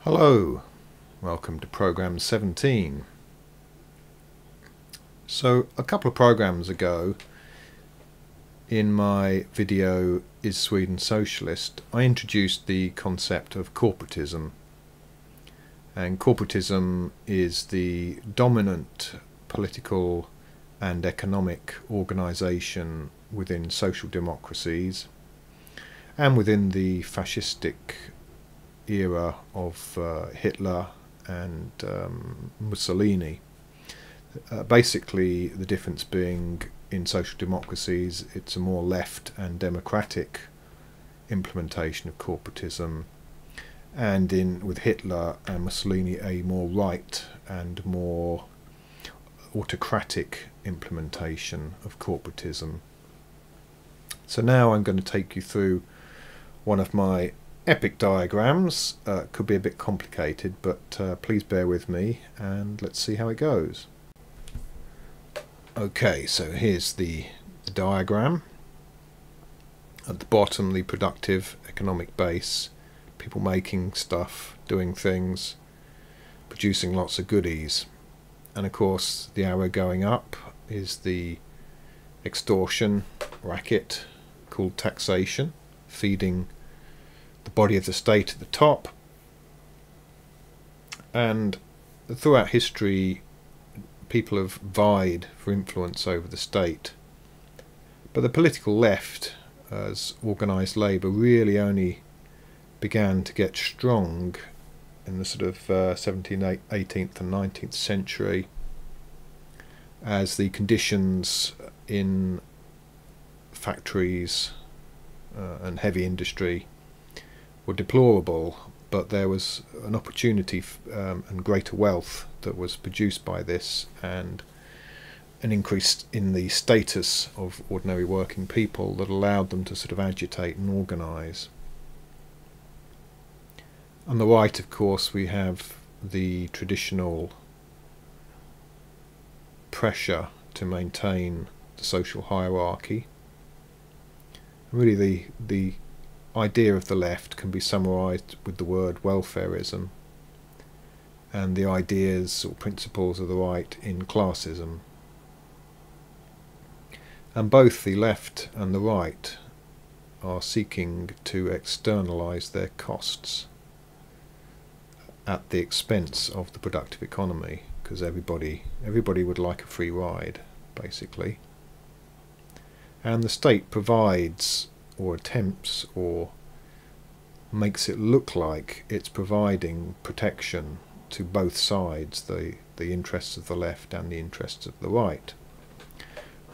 Hello, welcome to program 17. So a couple of programs ago in my video Is Sweden Socialist, I introduced the concept of corporatism, and corporatism is the dominant political and economic organisation within social democracies and within the fascistic era of Hitler and Mussolini. Basically the difference being in social democracies it's a more left and democratic implementation of corporatism, and with Hitler and Mussolini a more right and more autocratic implementation of corporatism. So now I'm going to take you through one of my epic diagrams. Could be a bit complicated, but please bear with me and let's see how it goes. Okay, so here's the diagram. At the bottom, the productive economic base, people making stuff, doing things, producing lots of goodies. And of course the arrow going up is the extortion racket called taxation, feeding the body of the state at the top. And throughout history people have vied for influence over the state, but the political left as organised labour really only began to get strong in the sort of 17th, 18th and 19th century as the conditions in factories and heavy industry were deplorable, but there was an opportunity and greater wealth that was produced by this, and an increase in the status of ordinary working people that allowed them to sort of agitate and organise. On the right, of course, we have the traditional pressure to maintain the social hierarchy. Really the idea of the left can be summarised with the word welfarism, and the ideas or principles of the right in classism. And both the left and the right are seeking to externalise their costs at the expense of the productive economy, because everybody would like a free ride, basically. And the state provides, or attempts, or makes it look like it's providing protection to both sides, the interests of the left and the interests of the right.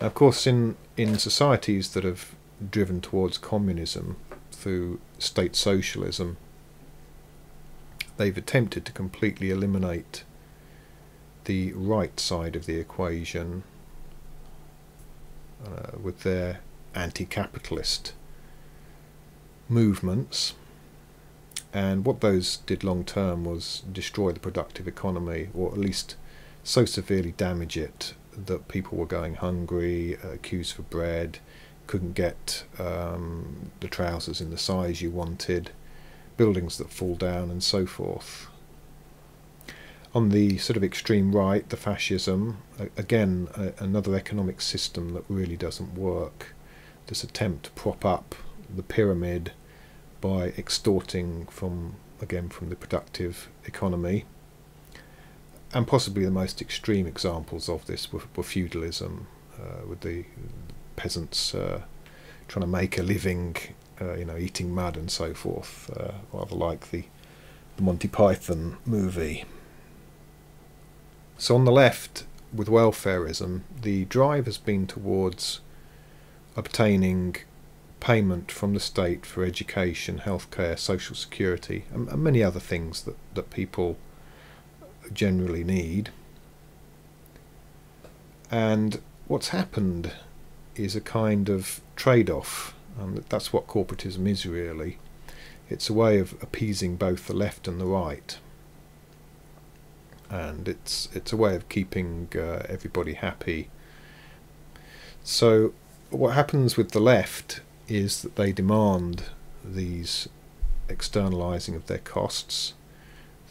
Now, of course, in societies that have driven towards communism through state socialism, they've attempted to completely eliminate the right side of the equation with their anti-capitalist movements, and what those did long term was destroy the productive economy, or at least so severely damage it that people were going hungry, queues for bread, couldn't get the trousers in the size you wanted, buildings that fall down and so forth. On the sort of extreme right, the fascism, again another economic system that really doesn't work. This attempt to prop up the pyramid by extorting from the productive economy. And possibly the most extreme examples of this were feudalism, with the peasants trying to make a living, eating mud and so forth, rather like the Monty Python movie. So on the left, with welfarism, the drive has been towards obtaining payment from the state for education, healthcare, social security, and many other things that people generally need. And what's happened is a kind of trade-off, and that's what corporatism is really. It's a way of appeasing both the left and the right, and it's a way of keeping everybody happy. So what happens with the left is that they demand these externalising of their costs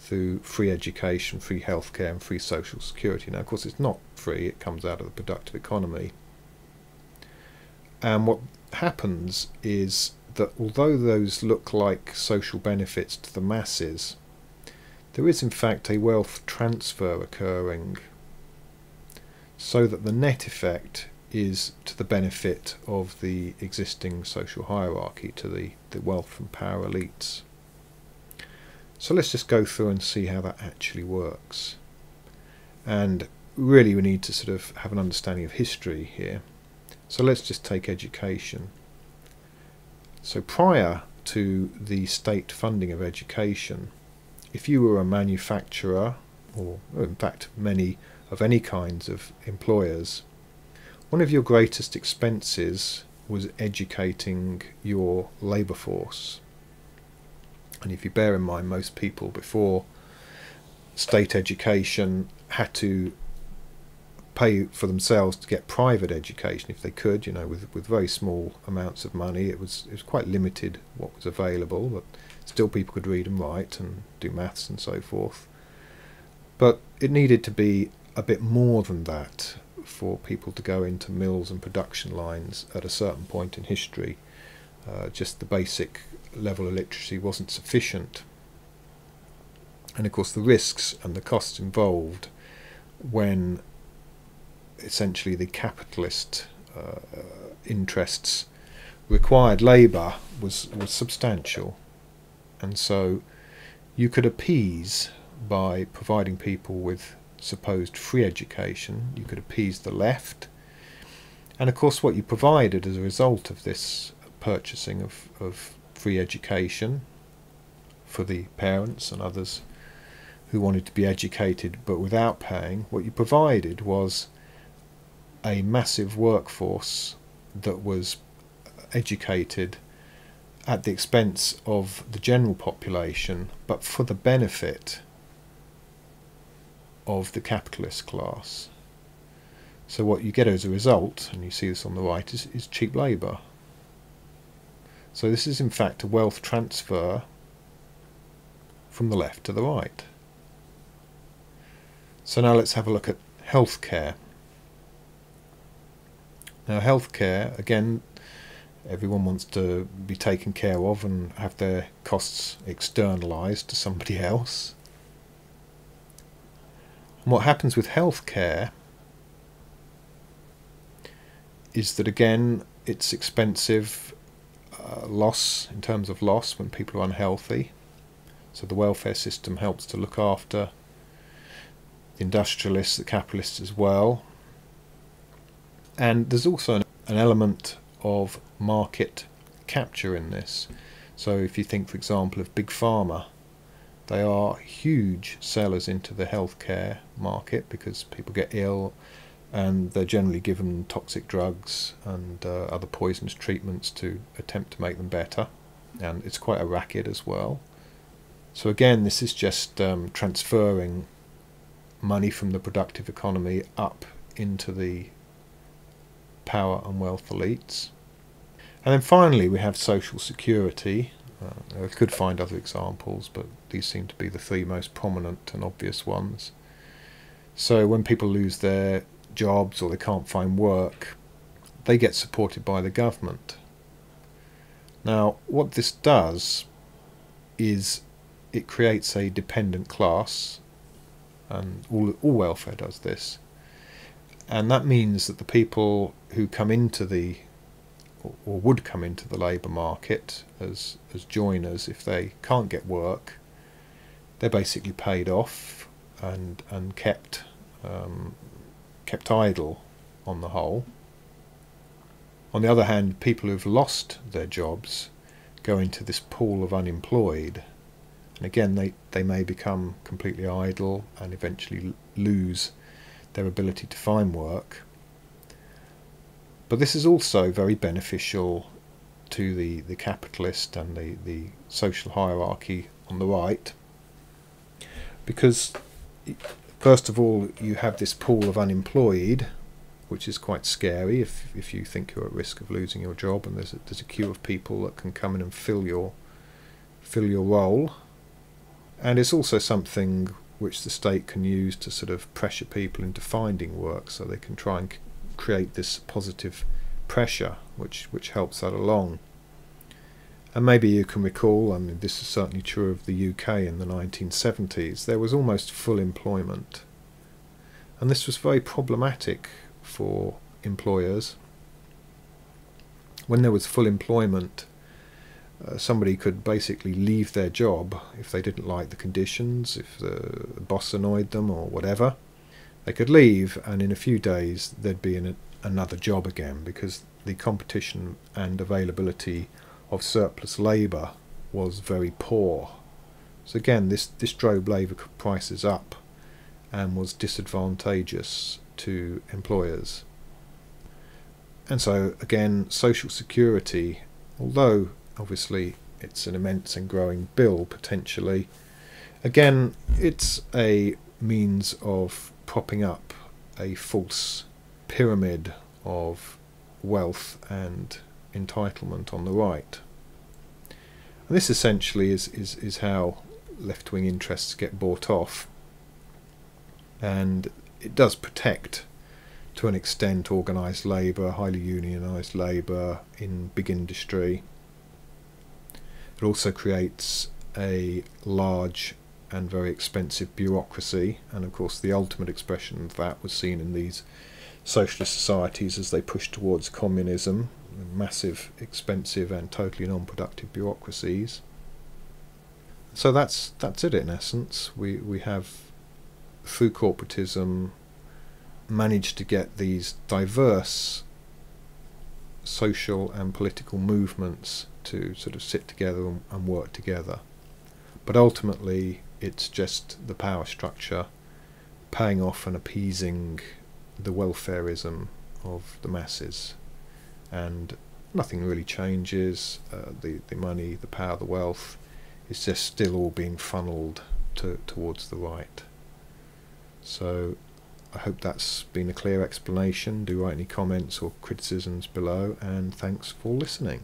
through free education, free healthcare and free social security. Now of course it's not free, it comes out of the productive economy. And what happens is that although those look like social benefits to the masses, there is in fact a wealth transfer occurring, so that the net effect is to the benefit of the existing social hierarchy, to the wealth and power elites. So let's just go through and see how that actually works. And really we need to sort of have an understanding of history here. So let's just take education. So prior to the state funding of education, if you were a manufacturer, or in fact many of any kinds of employers, one of your greatest expenses was educating your labour force. And if you bear in mind, most people before state education had to pay for themselves to get private education if they could, you know, with very small amounts of money. It was quite limited what was available, but still people could read and write and do maths and so forth. But it needed to be a bit more than that for people to go into mills and production lines at a certain point in history. Just the basic level of literacy wasn't sufficient. And of course the risks and the costs involved when essentially the capitalist interests required labour was substantial. And so you could appease by providing people with supposed free education, you could appease the left. And of course what you provided as a result of this purchasing of free education for the parents and others who wanted to be educated but without paying, what you provided was a massive workforce that was educated at the expense of the general population, but for the benefit of the capitalist class. So what you get as a result, and you see this on the right, is cheap labour. So this is in fact a wealth transfer from the left to the right. So now let's have a look at healthcare. Now healthcare, again, everyone wants to be taken care of and have their costs externalised to somebody else. And what happens with healthcare is that again it's expensive, loss in terms of loss when people are unhealthy. So the welfare system helps to look after the industrialists, the capitalists as well. And there's also an element of market capture in this. So if you think, for example, of Big Pharma, they are huge sellers into the healthcare market because people get ill and they're generally given toxic drugs and other poisonous treatments to attempt to make them better. And it's quite a racket as well. So again, this is just transferring money from the productive economy up into the power and wealth elites. And then finally we have social security. I could find other examples, but these seem to be the three most prominent and obvious ones. So when people lose their jobs or they can't find work, they get supported by the government. Now what this does is it creates a dependent class, and all welfare does this. And that means that the people who come into the, or would come into the labour market as joiners, if they can't get work, they're basically paid off and kept idle on the whole. On the other hand, people who've lost their jobs go into this pool of unemployed, and again they may become completely idle and eventually lose their ability to find work. But this is also very beneficial to the capitalist and the social hierarchy on the right, because first of all you have this pool of unemployed, which is quite scary if you think you're at risk of losing your job, and there's a queue of people that can come in and fill your role. And it's also something which the state can use to sort of pressure people into finding work, so they can try and create this positive pressure which helps that along. And maybe you can recall, I mean this is certainly true of the UK in the 1970s, there was almost full employment. And this was very problematic for employers. When there was full employment, somebody could basically leave their job if they didn't like the conditions, if the boss annoyed them or whatever. They could leave, and in a few days there'd be another job again, because the competition and availability of surplus labour was very poor. So again, this drove labour prices up and was disadvantageous to employers. And so again, social security, although obviously it's an immense and growing bill potentially, again it's a means of propping up a false pyramid of wealth and entitlement on the right. And this essentially is how left-wing interests get bought off, and it does protect to an extent organised labour, highly unionised labour in big industry. It also creates a large and very expensive bureaucracy, and of course the ultimate expression of that was seen in these socialist societies as they pushed towards communism, massive, expensive and totally non-productive bureaucracies. So that's it in essence. We have, through corporatism, managed to get these diverse social and political movements to sort of sit together and work together. But ultimately it's just the power structure paying off and appeasing the welfarism of the masses, and nothing really changes. The money, the power, the wealth is just still all being funneled towards the right. So I hope that's been a clear explanation. Do write any comments or criticisms below, and thanks for listening.